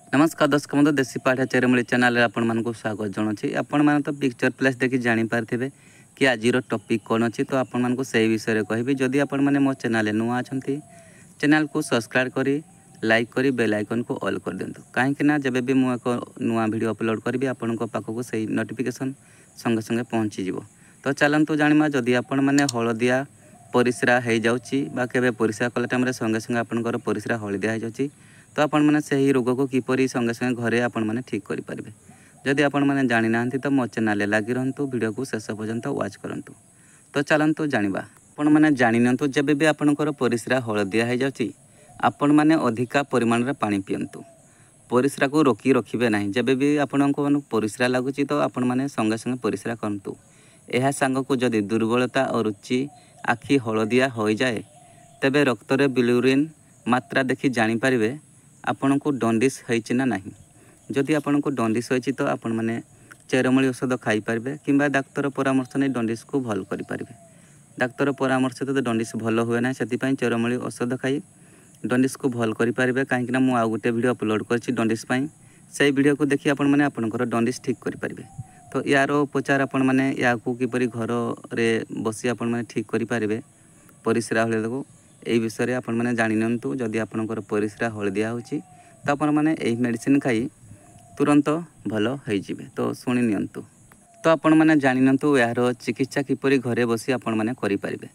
नमस्कार दर्शक बंधु देसी पाठा चेरमूली चैनल आपण मानक स्वागत जनावि आपण मैंने तो पिक्चर प्लेस देखि जानीपारे कि आज टॉपिक कौन अच्छी तो आपण मानक से विषय कहबी जदि आपण मैंने मो चैनल नुआ अच्छा चैनल को सब्सक्राइब करी लाइक करी बेल आइकन को ऑल कर दिंतु कहीं जब भी मुझे एक नुआ वीडियो अपलोड करी आपण पाखक से नोटिफिकेशन संगे संगे पहुँची तो चलतु जाना जदि आपण मैंने हलदिया परिस्रा हो जाऊँगी केवे परिस्रा कला टाइम संगे संगे आपंकर परिस्रा हलदिया हो जाऊँगी तो आपण मैंने से ही रोग को किपरि संगे संगे घरे आपण मैंने ठीक करेंगे जदि आपण मैंने जानी ना तो मो चैनल लगी रहतु वीडियो को शेष पर्यंत वाच करूँ तो चलतु जाना आपण मैंने जानी नियंतु जब भी आपंकर परिस्रा हलदिया हो जाऊँगी आपण मैंने अधिका परिमाण रे पानी पियंतु परिस्रा को रोकी रखिबे नहीं जब भी आपको परिस्रा लगुच तो आपण मैंने संगे संगे परिस्रा करतु यह सांग को जदि दुर्बलता और रुचि आखि हलदिया हो जाए तेबे रक्त रे बिलिरुबिन मात्रा देखि जानी पारिबे आपण को दंडिस होइछि ना नहीं जदि आपण को दंडिस होइछि तो आपण माने चेरमूली औषध खाई पारिबे किंबा डाक्तर परामर्श नै दंडिस को भल करि पारिबे डाक्तर परामर्श तो दंडिस भल हुए ना सेति पई चेरमूली औषध खाई दंडिस को भल करि पारिबे काहेकि ना मु आ गुटे वीडियो अपलोड करछि दंडिस पई से वीडियो को देखि आपण माने आपनकर दंडिस ठीक करि पारिबे तो यार उपचार आपण माने या को किपरि घर रे बसी आपण माने ठीक करि पारिबे परिस्रा हले को यही विषय आपण मैंने जानी नियंतु जदि आपंकर परिस्रा हलदिया होची तो आपण मैंने यही मेडिसिन खाई तुरंत भल हो जिवे तो शुणी नियंतु तो आपण मैंने जानी नियंतु यार चिकित्सा किपरि घरे बसी आपण मैंने करि पारिबे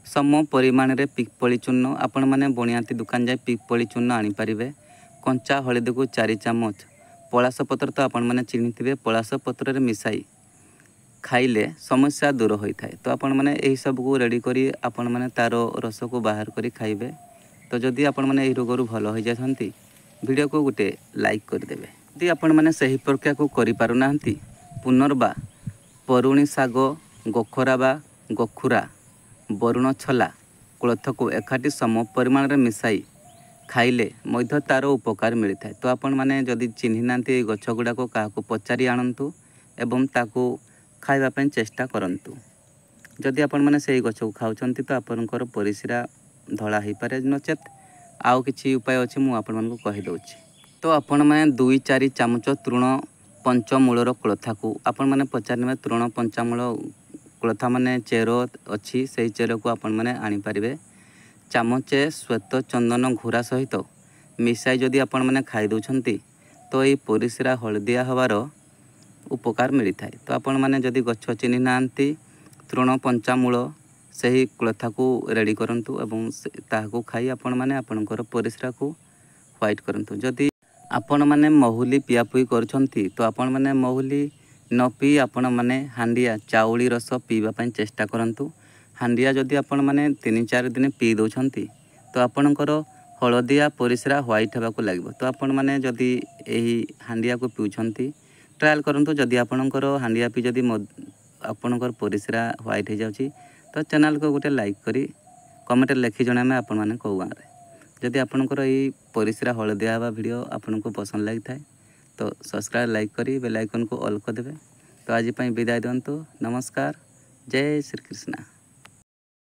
सम परिमाण रे पिपली चूर्ण आपण मैंने बनियाती दुकान जाए पिपली चूर्ण आनी पारिबे कंचा हलदी को 4 चामच पलास पत्र तो आपण मैंने चिन्हिथिबे पलास पत्र रे मिसाई खाइले समस्या दूर होता है तो आपण मैंने यही सब को रेडी करी आपण मैंने तार रस को बाहर करी खाइबे तो जदि आपण मैंने यही रोग भल हो जाती वीडियो को गोटे लाइक करदेवे यदि आपण मैंने सही प्रक्रिया को करि पारु नाहंती पुनर्बा परुणी शाग गोखरा बा गोखुरा बरुण छला कोलथ को एकाठी सम परिमाण रे मिसाई खाइले मध्य तार उपकार मिलता है तो आपण मैंने जदि चिन्हि नांती गछ गुड़ाक क्या पचारि आणंतु एवं ताकू खाइबा ପାଇଁ चेष्टा करंतु जदि आपण माने सेही गछ को खाउछंती तो आपनकर परिस्रा धला हो पारे नचेत आउ किछि उपाय अछि मु आपण मानक कहि दउछि तो आपण माने 2-4 चामच तृण पंचमूलर कोलथा को आपण माने पचारने तृण पंचमूल कोलथा माने चेरो अछि सेही चेरो को आपण माने आनी पारिबे चामचे श्वेत चंदन घुरा सहित मिसाई जदि आपण माने खाइ दउछंती तो एई परिस्रा हलदिया हवार उपकार मिलता है तो आपण मैंने जदि गछ चिन्हि नांती तृण पंचामूल से ही कोलथा को रेडी करंतु एवं ताहाको खाई आपण मैंने आपणकर परिस्रा को व्हाइट करंतु जदि आपण मैंने महुली पियापुई करछंती तो आपण मैंने महुली न पी आपण मैंने हांडिया चाउली रस पीवा ପାଇଁ चेष्टा करंतु हांडिया जदि आपण मैंने 3-4 दिन पी दउछंती तो आपणकर हलदिया परिस्रा व्हाइट हेबाको लागबो तो आपण मैंने जदि एही हांडिया को पिउछंती ट्रायल करंतु जदि आपणकर हांडिया पी जदि आपणकर परिस्रा व्हाइट हो जाउची तो चैनल को गोटे लाइक करी कमेंट लिखि जणामे आपण माने को गाँव जदि आपणकर ई परिस्रा हलदिया हवा वीडियो आपनको पसंद लगी थाए तो सब्सक्राइब लाइक करी बेल आइकन को ऑल कर देबे तो आज पई विदाय दंतु नमस्कार जय श्री कृष्ण।